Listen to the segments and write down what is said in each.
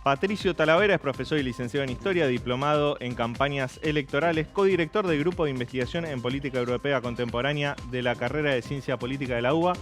Patricio Talavera es profesor y licenciado en Historia, diplomado en campañas electorales, codirector del Grupo de Investigación en Política Europea Contemporánea de la carrera de Ciencia Política de la UBA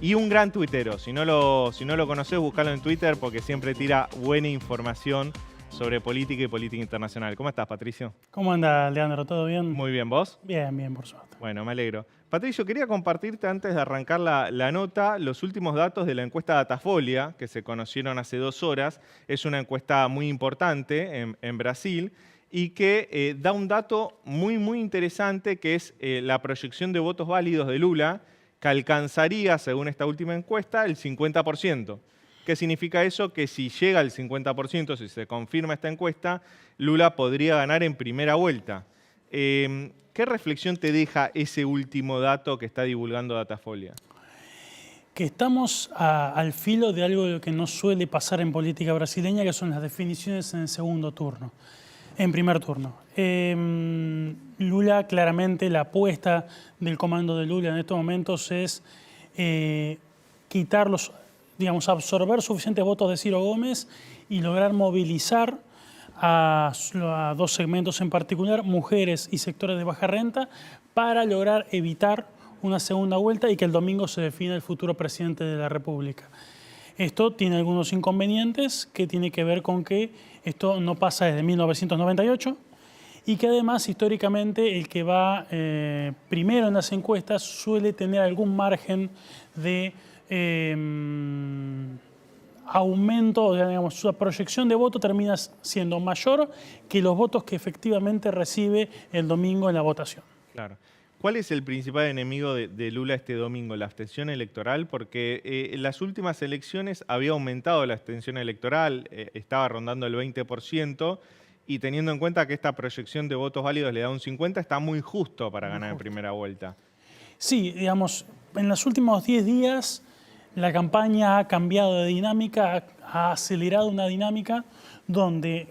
y un gran tuitero. Si no lo conocés, buscalo en Twitter porque siempre tira buena información sobre política y política internacional. ¿Cómo estás, Patricio? ¿Cómo anda, Leandro? ¿Todo bien? Muy bien, ¿vos? Bien, bien, por suerte. Bueno, me alegro. Patricio, quería compartirte antes de arrancar la nota los últimos datos de la encuesta Datafolia, que se conocieron hace 2 horas. Es una encuesta muy importante en Brasil y que da un dato muy interesante, que es la proyección de votos válidos de Lula, que alcanzaría, según esta última encuesta, el 50%. ¿Qué significa eso? Que si llega al 50%, si se confirma esta encuesta, Lula podría ganar en primera vuelta. ¿Qué reflexión te deja ese último dato que está divulgando Datafolia? Que estamos al filo de algo que no suele pasar en política brasileña, que son las definiciones en el segundo turno, en primer turno. Lula, claramente, la apuesta del comando de Lula en estos momentos es quitarlos, digamos, absorber suficientes votos de Ciro Gómez y lograr movilizar a 2 segmentos en particular, mujeres y sectores de baja renta, para lograr evitar una segunda vuelta y que el domingo se defina el futuro presidente de la República. Esto tiene algunos inconvenientes que tiene que ver con que esto no pasa desde 1998 y que además históricamente el que va primero en las encuestas suele tener algún margen de aumento, digamos, su proyección de voto termina siendo mayor que los votos que efectivamente recibe el domingo en la votación. Claro. ¿Cuál es el principal enemigo de Lula este domingo? ¿La abstención electoral? Porque en las últimas elecciones había aumentado la abstención electoral, estaba rondando el 20%, y teniendo en cuenta que esta proyección de votos válidos le da un 50%, está muy justo para ganar en primera vuelta. Sí, digamos, en los últimos 10 días la campaña ha cambiado de dinámica, ha acelerado una dinámica donde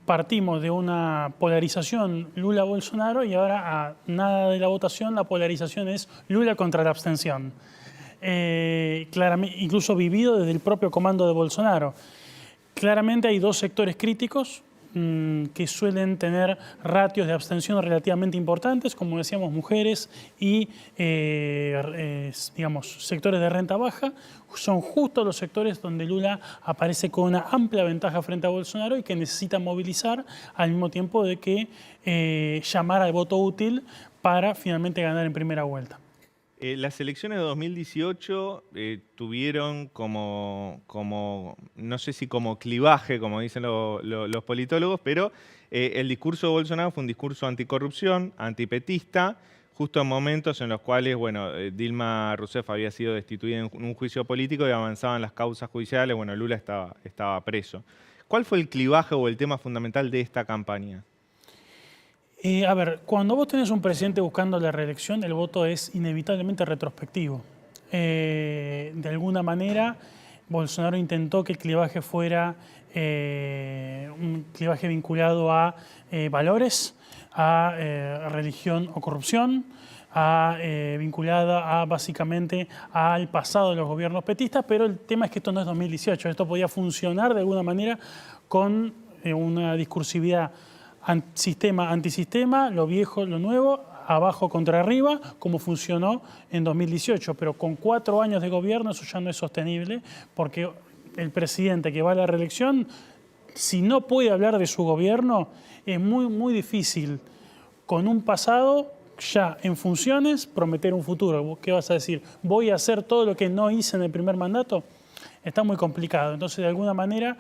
partimos de una polarización Lula-Bolsonaro y ahora a nada de la votación la polarización es Lula contra la abstención. Claramente, incluso vivido desde el propio comando de Bolsonaro. Claramente hay 2 sectores críticos que suelen tener ratios de abstención relativamente importantes, como decíamos, mujeres y digamos, sectores de renta baja. Son justo los sectores donde Lula aparece con una amplia ventaja frente a Bolsonaro y que necesita movilizar al mismo tiempo de que llamar al voto útil para finalmente ganar en primera vuelta. Las elecciones de 2018 tuvieron como, no sé si como clivaje, como dicen los politólogos, pero el discurso de Bolsonaro fue un discurso anticorrupción, antipetista, justo en momentos en los cuales, bueno, Dilma Rousseff había sido destituida en un juicio político y avanzaban las causas judiciales, bueno, Lula estaba preso. ¿Cuál fue el clivaje o el tema fundamental de esta campaña? A ver, cuando vos tenés un presidente buscando la reelección, el voto es inevitablemente retrospectivo. De alguna manera, Bolsonaro intentó que el clivaje fuera un clivaje vinculado a valores, a religión o corrupción, vinculada básicamente al pasado de los gobiernos petistas, pero el tema es que esto no es 2018. Esto podía funcionar de alguna manera con una discursividad sistema antisistema, lo viejo, lo nuevo, abajo contra arriba, como funcionó en 2018. Pero con 4 años de gobierno eso ya no es sostenible, porque el presidente que va a la reelección, si no puede hablar de su gobierno, es muy difícil con un pasado ya en funciones prometer un futuro. ¿Qué vas a decir? ¿Voy a hacer todo lo que no hice en el primer mandato? Está muy complicado. Entonces, de alguna manera,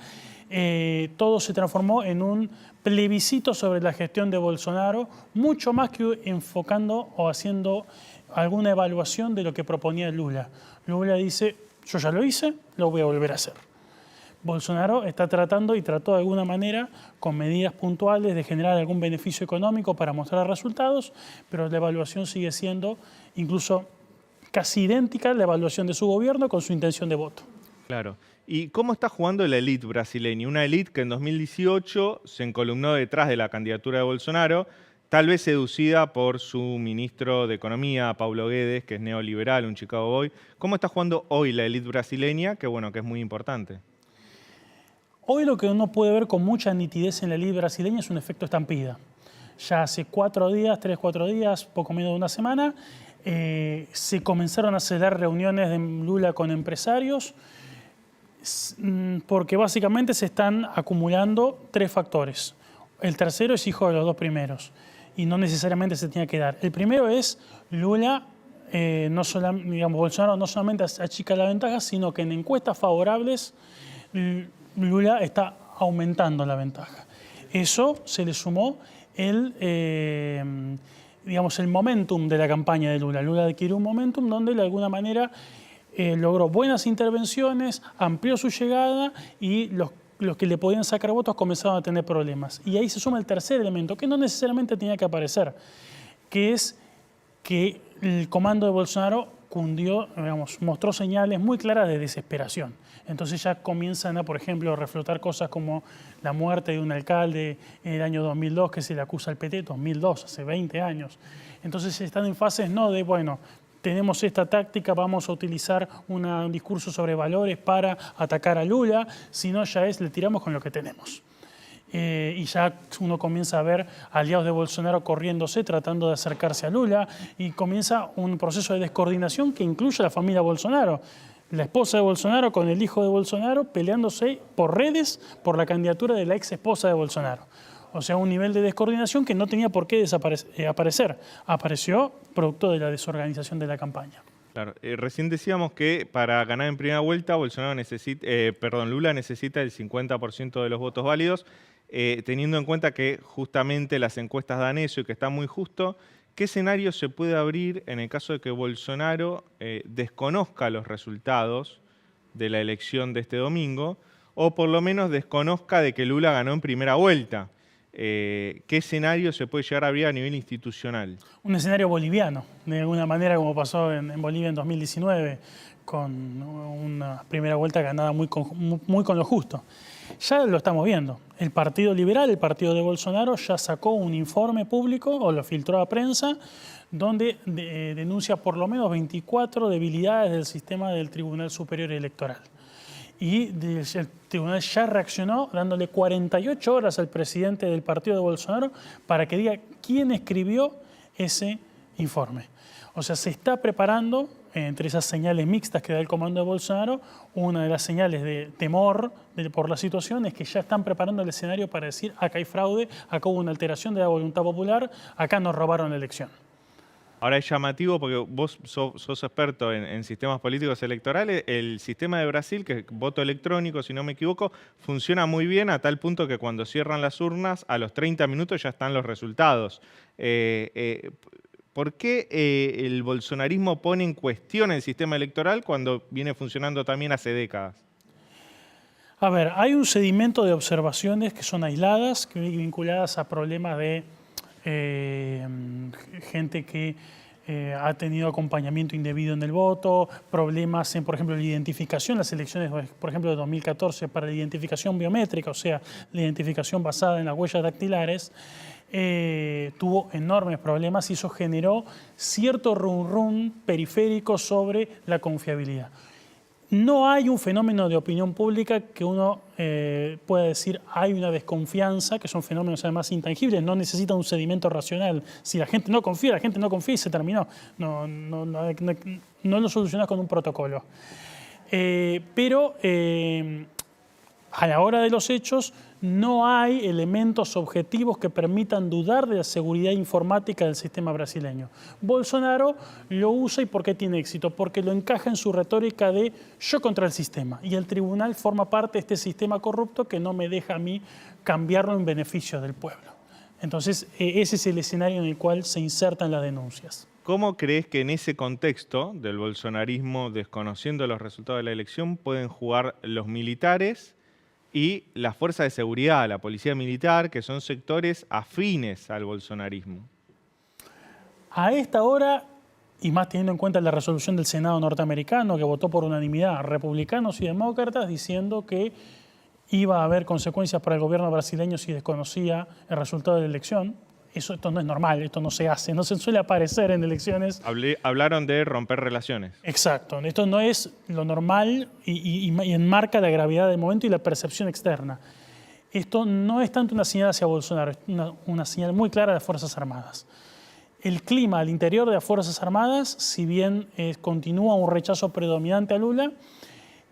todo se transformó en un plebiscito sobre la gestión de Bolsonaro, mucho más que enfocando o haciendo alguna evaluación de lo que proponía Lula. Lula dice, yo ya lo hice, lo voy a volver a hacer. Bolsonaro está tratando y trató de alguna manera con medidas puntuales de generar algún beneficio económico para mostrar resultados, pero la evaluación sigue siendo incluso casi idéntica a la evaluación de su gobierno con su intención de voto. Claro. ¿Y cómo está jugando la élite brasileña? Una élite que en 2018 se encolumnó detrás de la candidatura de Bolsonaro, tal vez seducida por su ministro de Economía, Paulo Guedes, que es neoliberal, un Chicago Boy. ¿Cómo está jugando hoy la élite brasileña? Que bueno, que es muy importante. Hoy lo que uno puede ver con mucha nitidez en la ley brasileña es un efecto estampida. Ya hace 4 días, 3, 4 días, poco menos de una semana, se comenzaron a hacer reuniones de Lula con empresarios porque básicamente se están acumulando 3 factores. El tercero es hijo de los 2 primeros y no necesariamente se tenía que dar. El primero es Lula, Bolsonaro no solamente achica la ventaja, sino que en encuestas favorables Lula está aumentando la ventaja. Eso se le sumó el momentum de la campaña de Lula. Lula adquirió un momentum donde de alguna manera logró buenas intervenciones, amplió su llegada y los que le podían sacar votos comenzaron a tener problemas. Y ahí se suma el tercer elemento, que no necesariamente tenía que aparecer, que es que el comando de Bolsonaro mostró señales muy claras de desesperación. Entonces ya comienzan a, por ejemplo, a reflotar cosas como la muerte de un alcalde en el año 2002 que se le acusa al PT, 2002, hace 20 años. Entonces están en fases no de, bueno, tenemos esta táctica, vamos a utilizar un discurso sobre valores para atacar a Lula, sino ya le tiramos con lo que tenemos. Y ya uno comienza a ver aliados de Bolsonaro corriéndose, tratando de acercarse a Lula, y comienza un proceso de descoordinación que incluye a la familia Bolsonaro. La esposa de Bolsonaro con el hijo de Bolsonaro peleándose por redes por la candidatura de la ex esposa de Bolsonaro. O sea, un nivel de descoordinación que no tenía por qué aparecer. Apareció producto de la desorganización de la campaña. Claro. Recién decíamos que para ganar en primera vuelta Lula necesita el 50% de los votos válidos, teniendo en cuenta que justamente las encuestas dan eso y que está muy justo. ¿Qué escenario se puede abrir en el caso de que Bolsonaro desconozca los resultados de la elección de este domingo o por lo menos desconozca de que Lula ganó en primera vuelta? ¿Qué escenario se puede llegar a abrir a nivel institucional? Un escenario boliviano, de alguna manera como pasó en Bolivia en 2019, con una primera vuelta ganada muy con lo justo. Ya lo estamos viendo. El Partido Liberal, el partido de Bolsonaro, ya sacó un informe público o lo filtró a prensa donde denuncia por lo menos 24 debilidades del sistema del Tribunal Superior Electoral. Y el tribunal ya reaccionó dándole 48 horas al presidente del partido de Bolsonaro para que diga quién escribió ese informe. O sea, se está preparando, entre esas señales mixtas que da el comando de Bolsonaro, una de las señales de temor por la situación es que ya están preparando el escenario para decir acá hay fraude, acá hubo una alteración de la voluntad popular, acá nos robaron la elección. Ahora es llamativo porque vos sos experto en sistemas políticos electorales. El sistema de Brasil, que es voto electrónico, si no me equivoco, funciona muy bien a tal punto que cuando cierran las urnas, a los 30 minutos ya están los resultados. ¿Por qué el bolsonarismo pone en cuestión el sistema electoral cuando viene funcionando también hace décadas? A ver, hay un sedimento de observaciones que son aisladas, vinculadas a problemas de gente que ha tenido acompañamiento indebido en el voto, problemas en, por ejemplo, la identificación, las elecciones, por ejemplo, de 2014 para la identificación biométrica, o sea, la identificación basada en las huellas dactilares, tuvo enormes problemas y eso generó cierto rum periférico sobre la confiabilidad. No hay un fenómeno de opinión pública que uno pueda decir hay una desconfianza, que son fenómenos además intangibles, no necesita un sedimento racional. Si la gente no confía y se terminó. No lo solucionas con un protocolo. Pero a la hora de los hechos no hay elementos objetivos que permitan dudar de la seguridad informática del sistema brasileño. Bolsonaro lo usa y ¿por qué tiene éxito? Porque lo encaja en su retórica de yo contra el sistema. Y el tribunal forma parte de este sistema corrupto que no me deja a mí cambiarlo en beneficio del pueblo. Entonces, ese es el escenario en el cual se insertan las denuncias. ¿Cómo crees que en ese contexto del bolsonarismo, desconociendo los resultados de la elección, pueden jugar los militares y las fuerzas de seguridad, la policía militar, que son sectores afines al bolsonarismo? A esta hora, y más teniendo en cuenta la resolución del Senado norteamericano, que votó por unanimidad republicanos y demócratas, diciendo que iba a haber consecuencias para el gobierno brasileño si desconocía el resultado de la elección, esto no es normal, esto no se hace, no se suele aparecer en elecciones. Hablaron de romper relaciones. Exacto, esto no es lo normal y enmarca la gravedad del momento y la percepción externa. Esto no es tanto una señal hacia Bolsonaro, es una señal muy clara de las Fuerzas Armadas. El clima al interior de las Fuerzas Armadas, si bien continúa un rechazo predominante a Lula,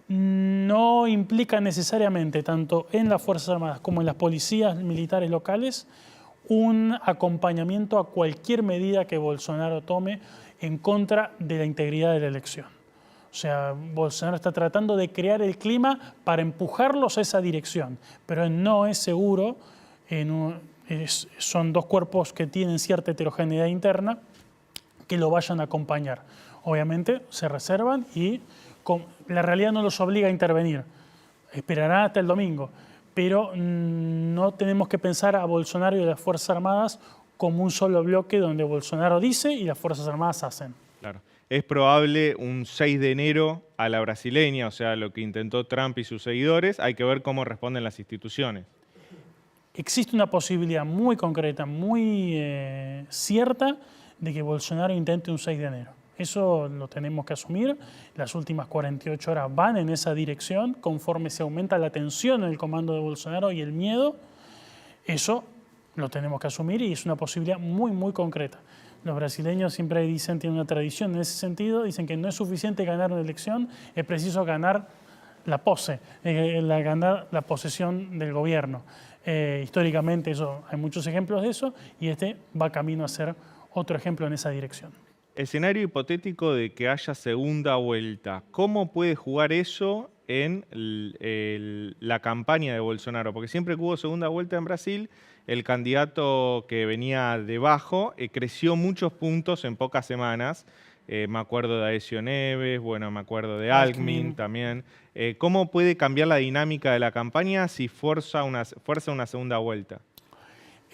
no implica necesariamente, tanto en las Fuerzas Armadas como en las policías militares locales, un acompañamiento a cualquier medida que Bolsonaro tome en contra de la integridad de la elección. O sea, Bolsonaro está tratando de crear el clima para empujarlos a esa dirección, pero no es seguro, son dos cuerpos que tienen cierta heterogeneidad interna, que lo vayan a acompañar. Obviamente se reservan y la realidad no los obliga a intervenir. Esperarán hasta el domingo, pero no tenemos que pensar a Bolsonaro y a las Fuerzas Armadas como un solo bloque donde Bolsonaro dice y las Fuerzas Armadas hacen. Claro. Es probable un 6 de enero a la brasileña, o sea, lo que intentó Trump y sus seguidores. Hay que ver cómo responden las instituciones. Existe una posibilidad muy concreta, muy cierta, de que Bolsonaro intente un 6 de enero. Eso lo tenemos que asumir. Las últimas 48 horas van en esa dirección, conforme se aumenta la tensión en el comando de Bolsonaro y el miedo. Eso lo tenemos que asumir y es una posibilidad muy, muy concreta. Los brasileños siempre dicen, tienen una tradición en ese sentido, dicen que no es suficiente ganar una elección, es preciso ganar la pose, ganar la posesión del gobierno. Históricamente hay muchos ejemplos de eso y este va camino a ser otro ejemplo en esa dirección. Escenario hipotético de que haya segunda vuelta. ¿Cómo puede jugar eso en la campaña de Bolsonaro? Porque siempre que hubo segunda vuelta en Brasil, el candidato que venía debajo creció muchos puntos en pocas semanas. Me acuerdo de Aécio Neves, bueno, me acuerdo de Alckmin también. ¿Cómo puede cambiar la dinámica de la campaña si fuerza una segunda vuelta?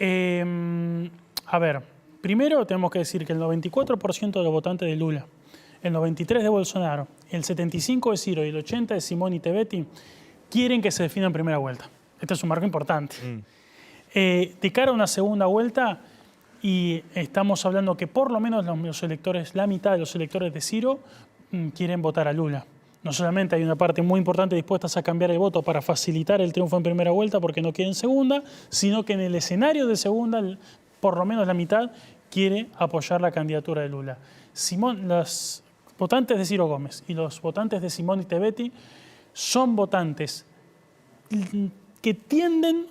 A ver, primero tenemos que decir que el 94% de los votantes de Lula, el 93% de Bolsonaro, el 75% de Ciro y el 80% de Simón y Tebet quieren que se defina en primera vuelta. Este es un marco importante. De cara a una segunda vuelta, y estamos hablando que por lo menos los electores, la mitad de los electores de Ciro quieren votar a Lula. No solamente hay una parte muy importante dispuestas a cambiar el voto para facilitar el triunfo en primera vuelta porque no quieren segunda, sino que en el escenario de segunda, por lo menos la mitad quiere apoyar la candidatura de Lula. Los votantes de Ciro Gómez y los votantes de Simón y Tebet son votantes que tienden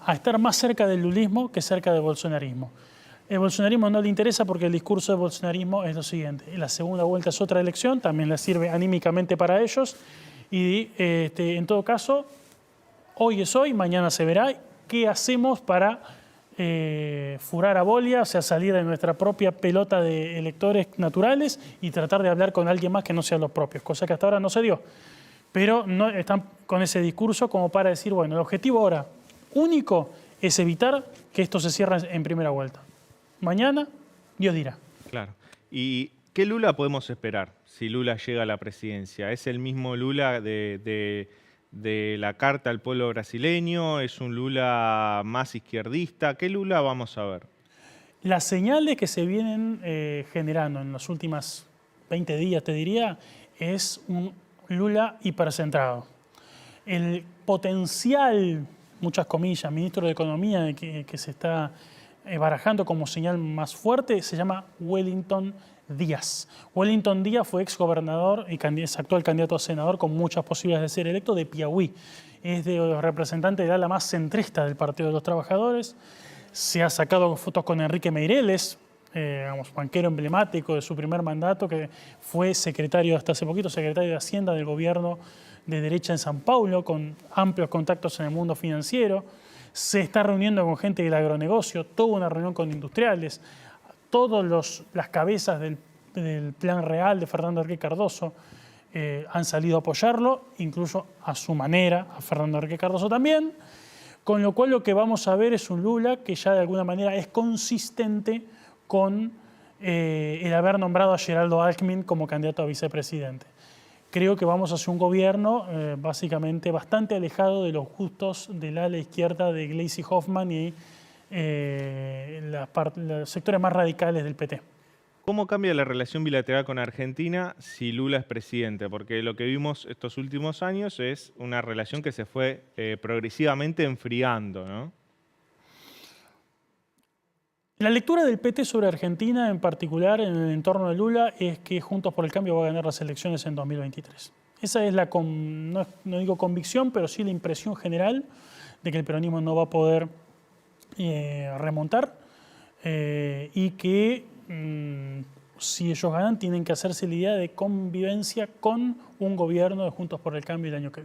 a estar más cerca del lulismo que cerca del bolsonarismo. El bolsonarismo no le interesa porque el discurso del bolsonarismo es lo siguiente: la segunda vuelta es otra elección, también les sirve anímicamente para ellos y en todo caso, hoy es hoy, mañana se verá qué hacemos para furar a bolia, o sea, salir de nuestra propia pelota de electores naturales y tratar de hablar con alguien más que no sean los propios, cosa que hasta ahora no se dio. Pero no están con ese discurso como para decir, bueno, el objetivo ahora único es evitar que esto se cierre en primera vuelta. Mañana, Dios dirá. Claro. ¿Y qué Lula podemos esperar si Lula llega a la presidencia? ¿Es el mismo Lula de la carta al pueblo brasileño? ¿Es un Lula más izquierdista? ¿Qué Lula vamos a ver? Las señales que se vienen generando en los últimos 20 días, te diría, es un Lula hipercentrado. El potencial, muchas comillas, ministro de Economía que se está barajando como señal más fuerte se llama Wellington Díaz. Wellington Díaz fue exgobernador y es actual candidato a senador con muchas posibilidades de ser electo de Piauí. Es de los representantes de ala más centrista del Partido de los Trabajadores. Se ha sacado fotos con Enrique Meireles, banquero emblemático de su primer mandato, que fue secretario hasta hace poquito, secretario de Hacienda del gobierno de derecha en San Paulo, con amplios contactos en el mundo financiero. Se está reuniendo con gente del agronegocio, tuvo una reunión con industriales. Todas las cabezas del plan real de Fernando Henrique Cardoso han salido a apoyarlo, incluso a su manera, a Fernando Henrique Cardoso también, con lo cual lo que vamos a ver es un Lula que ya de alguna manera es consistente con el haber nombrado a Geraldo Alckmin como candidato a vicepresidente. Creo que vamos hacia un gobierno básicamente bastante alejado de los gustos del ala izquierda de Gleisi Hoffmann y los sectores más radicales del PT. ¿Cómo cambia la relación bilateral con Argentina si Lula es presidente? Porque lo que vimos estos últimos años es una relación que se fue progresivamente enfriando, ¿no? La lectura del PT sobre Argentina, en particular en el entorno de Lula, es que Juntos por el Cambio va a ganar las elecciones en 2023. Esa es no digo convicción, pero sí la impresión general de que el peronismo no va a poder remontar y que si ellos ganan tienen que hacerse la idea de convivencia con un gobierno de Juntos por el Cambio el año que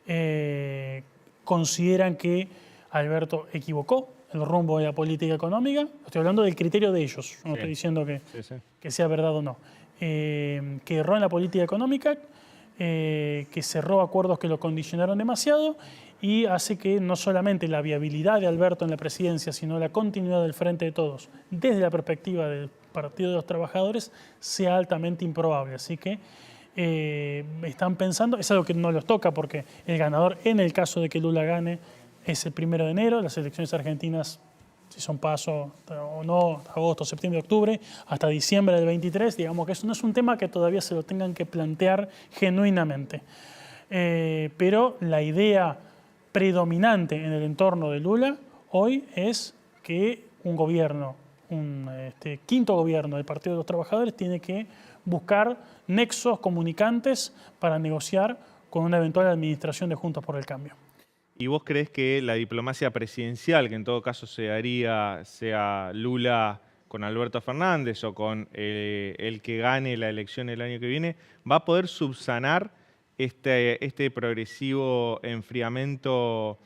viene. Consideran que Alberto equivocó el rumbo de la política económica. Estoy hablando del criterio de ellos, no estoy diciendo que sea verdad o no. Que erró en la política económica, que cerró acuerdos que lo condicionaron demasiado y hace que no solamente la viabilidad de Alberto en la presidencia, sino la continuidad del Frente de Todos, desde la perspectiva del Partido de los Trabajadores, sea altamente improbable. Así que están pensando, es algo que no los toca porque el ganador, en el caso de que Lula gane, es el 1 de enero, las elecciones argentinas, si son paso o no, agosto, septiembre, octubre, hasta diciembre del 23, digamos que eso no es un tema que todavía se lo tengan que plantear genuinamente. Pero la idea predominante en el entorno de Lula hoy es que un gobierno, quinto gobierno del Partido de los Trabajadores tiene que buscar nexos comunicantes para negociar con una eventual administración de Juntos por el Cambio. ¿Y vos creés que la diplomacia presidencial, que en todo caso se haría, sea Lula con Alberto Fernández o con el que gane la elección el año que viene, va a poder subsanar este progresivo enfriamiento,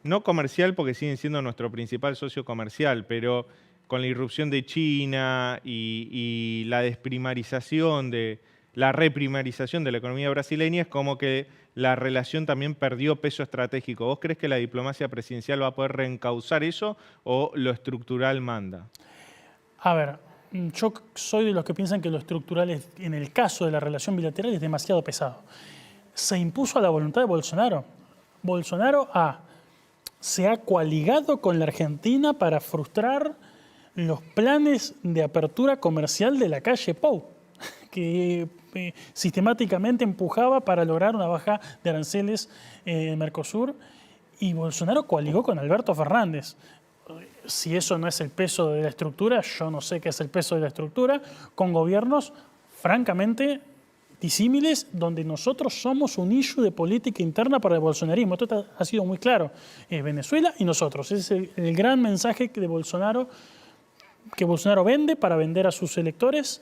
no comercial porque siguen siendo nuestro principal socio comercial, pero con la irrupción de China y la desprimarización la reprimarización de la economía brasileña, es como que la relación también perdió peso estratégico? ¿Vos crees que la diplomacia presidencial va a poder reencauzar eso o lo estructural manda? A ver, yo soy de los que piensan que lo estructural en el caso de la relación bilateral es demasiado pesado. Se impuso a la voluntad de Bolsonaro. Bolsonaro se ha coaligado con la Argentina para frustrar los planes de apertura comercial de la calle Pou, que sistemáticamente empujaba para lograr una baja de aranceles en Mercosur, y Bolsonaro coaligó con Alberto Fernández. Si eso no es el peso de la estructura, yo no sé qué es el peso de la estructura, con gobiernos francamente disímiles, donde nosotros somos un issue de política interna para el bolsonarismo. Esto ha sido muy claro. Venezuela y nosotros. Ese es el gran mensaje de Bolsonaro, que Bolsonaro vende para vender a sus electores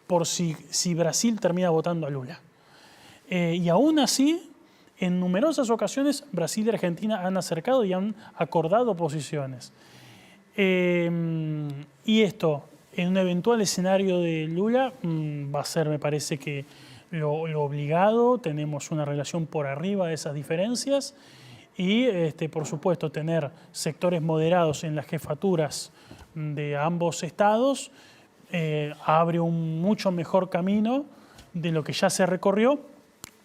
por si Brasil termina votando a Lula. Y aún así, en numerosas ocasiones, Brasil y Argentina han acercado y han acordado posiciones. Y esto, en un eventual escenario de Lula, va a ser, me parece que lo obligado. Tenemos una relación por arriba de esas diferencias y, por supuesto, tener sectores moderados en las jefaturas de ambos estados abre un mucho mejor camino de lo que ya se recorrió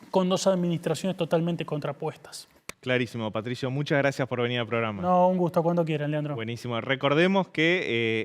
con dos administraciones totalmente contrapuestas. Clarísimo, Patricio. Muchas gracias por venir al programa. No, un gusto, cuando quieran, Leandro. Buenísimo. Recordemos que